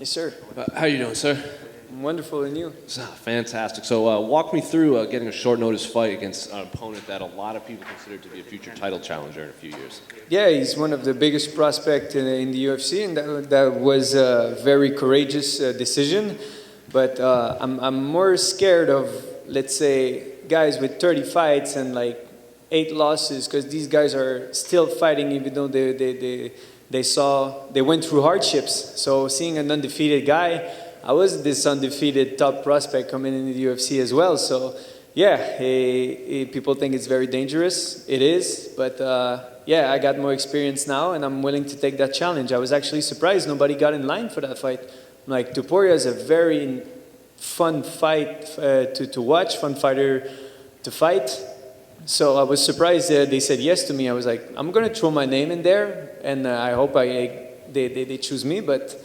Yes, sir. How you doing, sir? Wonderful, and you? Fantastic. So walk me through getting a short notice fight against an opponent that a lot of people consider to be a future title challenger in a few years. Yeah, he's one of the biggest prospects in the UFC, and that was a very courageous decision. But I'm more scared of, let's say, guys with 30 fights and like 8 losses, because these guys are still fighting even though they went through hardships. So seeing an undefeated guy, I was this undefeated top prospect coming into the UFC as well. So yeah, people think it's very dangerous. It is, but yeah, I got more experience now, and I'm willing to take that challenge. I was actually surprised nobody got in line for that fight. Like, Topuria is a very fun fight to watch, fun fighter to fight. So I was surprised they said yes to me. I was like, I'm going to throw my name in there, and I hope they choose me. But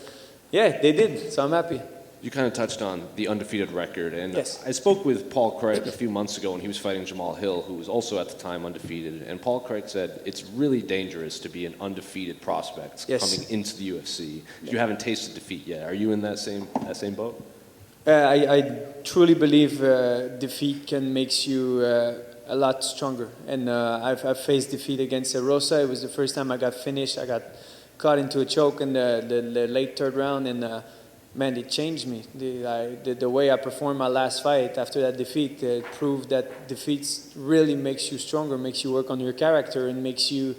yeah, they did, so I'm happy. You kind of touched on the undefeated record, and yes. I spoke with Paul Craig a few months ago when he was fighting Jamal Hill, who was also at the time undefeated, and Paul Craig said it's really dangerous to be an undefeated prospect coming into the UFC. You haven't tasted defeat yet. Are you in that same boat? I truly believe defeat can make you a lot stronger, and I've faced defeat against Rosa. It was the first time I got finished. I got caught into a choke in the late third round, and man, it changed me. The way I performed my last fight after that defeat proved that defeats really makes you stronger, makes you work on your character, and makes you,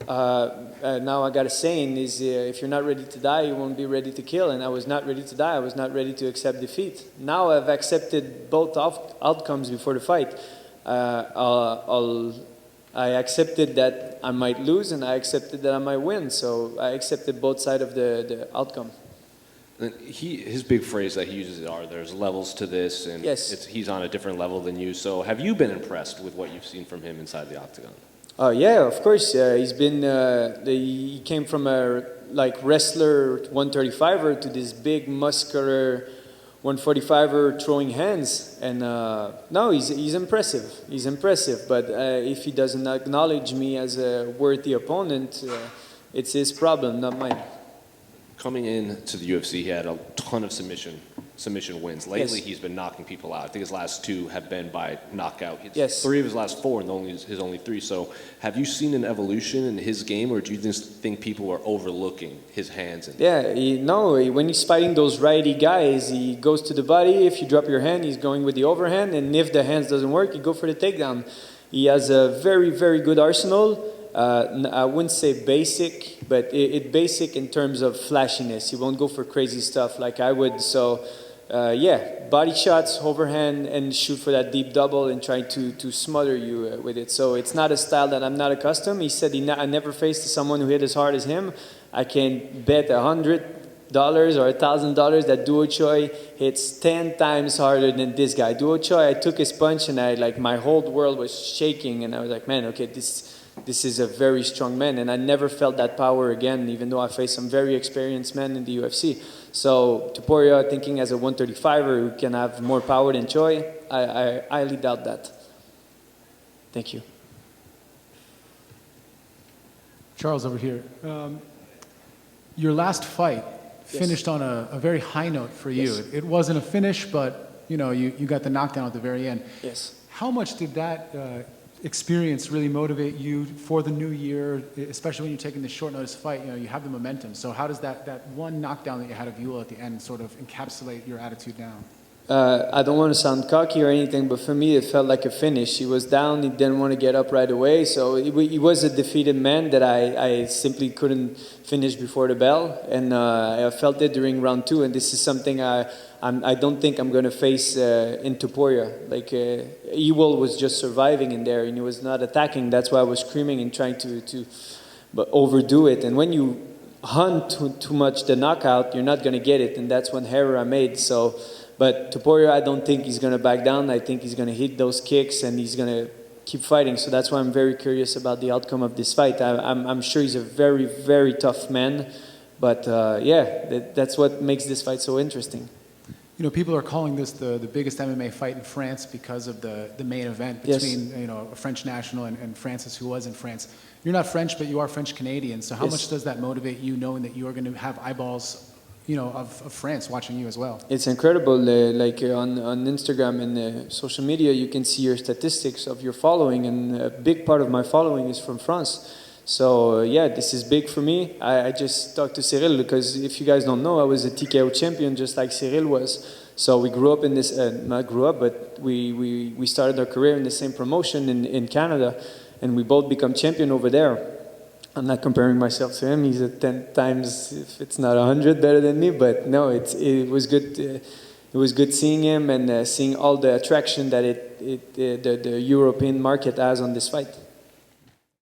now I got a saying is, if you're not ready to die, you won't be ready to kill. And I was not ready to die. I was not ready to accept defeat. Now I've accepted both outcomes before the fight. I accepted that I might lose, and I accepted that I might win. So I accepted both sides of the outcome. His big phrase that he uses are, there's levels to this, and yes. He's on a different level than you. So have you been impressed with what you've seen from him inside the octagon? Yeah, of course. He's been, he came from a wrestler 135er to this big muscular 145er throwing hands, and no, he's impressive. He's impressive, but if he doesn't acknowledge me as a worthy opponent, it's his problem, not mine. Coming into the UFC, he had a ton of submission wins. Lately, yes. He's been knocking people out. I think his last 2 have been by knockout. Yes. 3 of his last 4, and his only 3. So, have you seen an evolution in his game, or do you just think people are overlooking his hands? Yeah, when he's fighting those righty guys, he goes to the body. If you drop your hand, he's going with the overhand, and if the hands doesn't work, you go for the takedown. He has a very, very good arsenal. I wouldn't say basic, but it basic in terms of flashiness. He won't go for crazy stuff like I would. So, yeah, body shots, overhand, and shoot for that deep double and try to smother you with it. So it's not a style that I'm not accustomed. He said I never faced someone who hit as hard as him. I can bet $100 or $1,000 that Duo Choi hits 10 times harder than this guy. Duo Choi, I took his punch, and my whole world was shaking, and I was like, man, okay, this is a very strong man, and I never felt that power again, even though I faced some very experienced men in the UFC. So Topuria, thinking as a 135er who can have more power than Choi, I highly doubt that. Thank you. Charles, over here. Your last fight finished on a very high note for you. Yes. It wasn't a finish, but you got the knockdown at the very end. Yes. How much did that experience really motivate you for the new year, especially when you're taking this short notice fight? You have the momentum. So how does that one knockdown that you had of Ewell at the end sort of encapsulate your attitude now? I don't want to sound cocky or anything, but for me it felt like a finish. He was down, he didn't want to get up right away, so he was a defeated man that I simply couldn't finish before the bell, and I felt it during round 2, and this is something I don't think I'm going to face in Topuria. Ewell was just surviving in there, and he was not attacking. That's why I was screaming and trying to overdo it, and when you hunt too much the knockout, you're not going to get it, and that's one error I made. But Topuria, I don't think he's going to back down. I think he's going to hit those kicks, and he's going to keep fighting. So that's why I'm very curious about the outcome of this fight. I'm sure he's a very, very tough man. But yeah, that's what makes this fight so interesting. People are calling this the biggest MMA fight in France because of the main event between a French national and Francis, who was in France. You're not French, but you are French Canadian. So how much does that motivate you, knowing that you are going to have eyeballs of France watching you as well. It's incredible. On Instagram and social media, you can see your statistics of your following, and a big part of my following is from France. So this is big for me. I just talked to Cyril because if you guys don't know, I was a TKO champion just like Cyril was. So we grew up in this, not grew up, but we started our career in the same promotion in Canada, and we both become champion over there. I'm not comparing myself to him. He's 10 times, if it's not 100, better than me. But no, it was good. It was good seeing him and seeing all the attraction that the European market has on this fight.